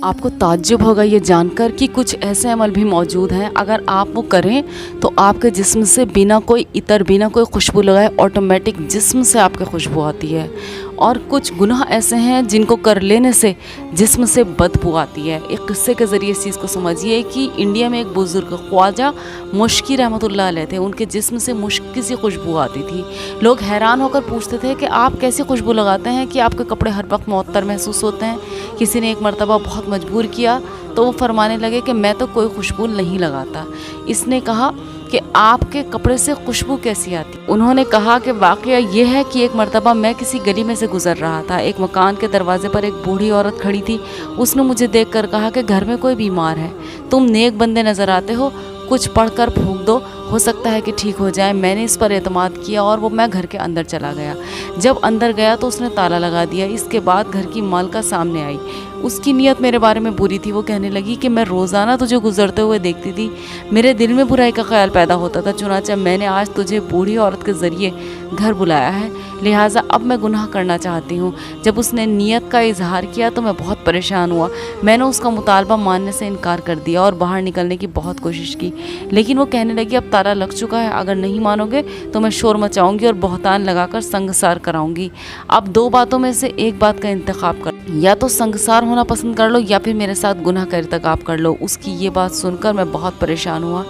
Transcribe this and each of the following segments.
آپ کو تعجب ہوگا یہ جان کر کہ کچھ ایسے عمل بھی موجود ہیں اگر آپ وہ کریں تو آپ کے جسم سے بنا کوئی عطر بنا کوئی خوشبو لگائے آٹومیٹک جسم سے آپ کی خوشبو آتی ہے، اور کچھ گناہ ایسے ہیں جن کو کر لینے سے جسم سے بدبو آتی ہے۔ ایک قصے کے ذریعے اس چیز کو سمجھیے کہ انڈیا میں ایک بزرگ خواجہ مشکی رحمۃ اللہ علیہ تھے، ان کے جسم سے مشک کی سی خوشبو آتی تھی۔ لوگ حیران ہو کر پوچھتے تھے کہ آپ کیسی خوشبو لگاتے ہیں کہ آپ کے کپڑے ہر وقت معطر محسوس ہوتے ہیں؟ کسی نے ایک مرتبہ بہت مجبور کیا تو وہ فرمانے لگے کہ میں تو کوئی خوشبو نہیں لگاتا۔ اس نے کہا کہ آپ کے کپڑے سے خوشبو کیسی آتی؟ انہوں نے کہا کہ واقعہ یہ ہے کہ ایک مرتبہ میں کسی گلی میں سے گزر رہا تھا، ایک مکان کے دروازے پر ایک بوڑھی عورت کھڑی تھی۔ اس نے مجھے دیکھ کر کہا کہ گھر میں کوئی بیمار ہے، تم نیک بندے نظر آتے ہو، کچھ پڑھ کر پھونک دو، ہو سکتا ہے کہ ٹھیک ہو جائے۔ میں نے اس پر اعتماد کیا اور میں گھر کے اندر چلا گیا۔ جب اندر گیا تو اس نے تالا لگا دیا۔ اس کے بعد گھر کی مالکہ سامنے آئی، اس کی نیت میرے بارے میں بری تھی۔ وہ کہنے لگی کہ میں روزانہ تجھے گزرتے ہوئے دیکھتی تھی، میرے دل میں برائی کا خیال پیدا ہوتا تھا، چنانچہ میں نے آج تجھے بوڑھی عورت کے ذریعے گھر بلایا ہے، لہٰذا اب میں گناہ کرنا چاہتی ہوں۔ جب اس نے نیت کا اظہار کیا تو میں بہت پریشان ہوا۔ میں نے اس کا مطالبہ ماننے سے انکار کر دیا اور باہر نکلنے کی بہت کوشش کی، لیکن وہ کہنے لگی اب تالا لگ چکا ہے، اگر نہیں مانو گے تو میں شور مچاؤں گی اور بہتان لگا کر سنگسار کراؤں گی۔ اب دو باتوں میں سے ایک بات کا انتخاب کر، یا تو سنگسار ہونا پسند کر لو یا پھر میرے ساتھ گناہ کا ارتکاب کر لو۔ اس کی یہ بات سن کر میں بہت پریشان ہوا۔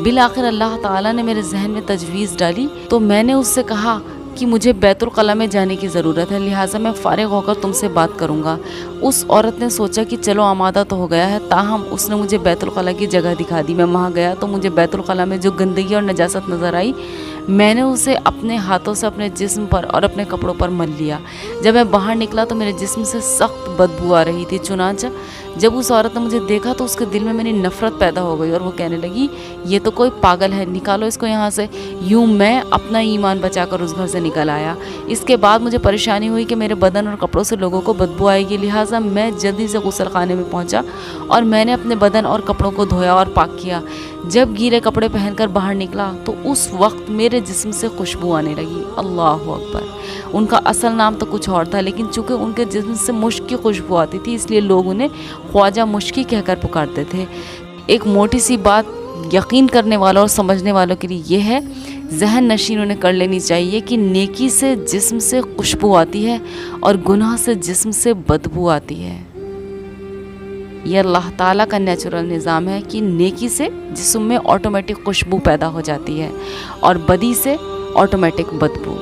بالآخر اللہ تعالیٰ نے میرے ذہن میں تجویز ڈالی تو میں نے اس سے کہا کہ مجھے بیت الخلاء میں جانے کی ضرورت ہے، لہٰذا میں فارغ ہو کر تم سے بات کروں گا۔ اس عورت نے سوچا کہ چلو آمادہ تو ہو گیا ہے، تاہم اس نے مجھے بیت الخلاء کی جگہ دکھا دی۔ میں وہاں گیا تو مجھے بیت الخلاء میں جو گندگی اور نجاست نظر آئی، میں نے اسے اپنے ہاتھوں سے اپنے جسم پر اور اپنے کپڑوں پر مل لیا۔ جب میں باہر نکلا تو میرے جسم سے سخت بدبو آ رہی تھی، چنانچہ جب اس عورت نے مجھے دیکھا تو اس کے دل میں میری نفرت پیدا ہو گئی اور وہ کہنے لگی یہ تو کوئی پاگل ہے، نکالو اس کو یہاں سے۔ یوں میں اپنا ایمان بچا کر اس گھر سے نکل آیا۔ اس کے بعد مجھے پریشانی ہوئی کہ میرے بدن اور کپڑوں سے لوگوں کو بدبو آئے گی، لہٰذا میں جلدی سے غسل خانے میں پہنچا اور میں نے اپنے بدن اور کپڑوں کو دھویا اور پاک کیا۔ جب گیلے کپڑے پہن کر باہر نکلا تو اس وقت میرے جسم سے خوشبو آنے لگی۔ اللہ اکبر! ان کا اصل نام تو کچھ اور تھا، لیکن چونکہ ان کے جسم سے مشک کی خوشبو آتی تھی اس لیے لوگ انہیں خواجہ مشکی کہہ کر پکارتے تھے۔ ایک موٹی سی بات یقین کرنے والوں اور سمجھنے والوں کے لیے یہ ہے، ذہن نشین انہیں کر لینی چاہیے کہ نیکی سے جسم سے خوشبو آتی ہے اور گناہ سے جسم سے بدبو آتی ہے۔ یہ اللہ تعالیٰ کا نیچرل نظام ہے کہ نیکی سے جسم میں آٹومیٹک خوشبو پیدا ہو جاتی ہے اور بدی سے آٹومیٹک بدبو۔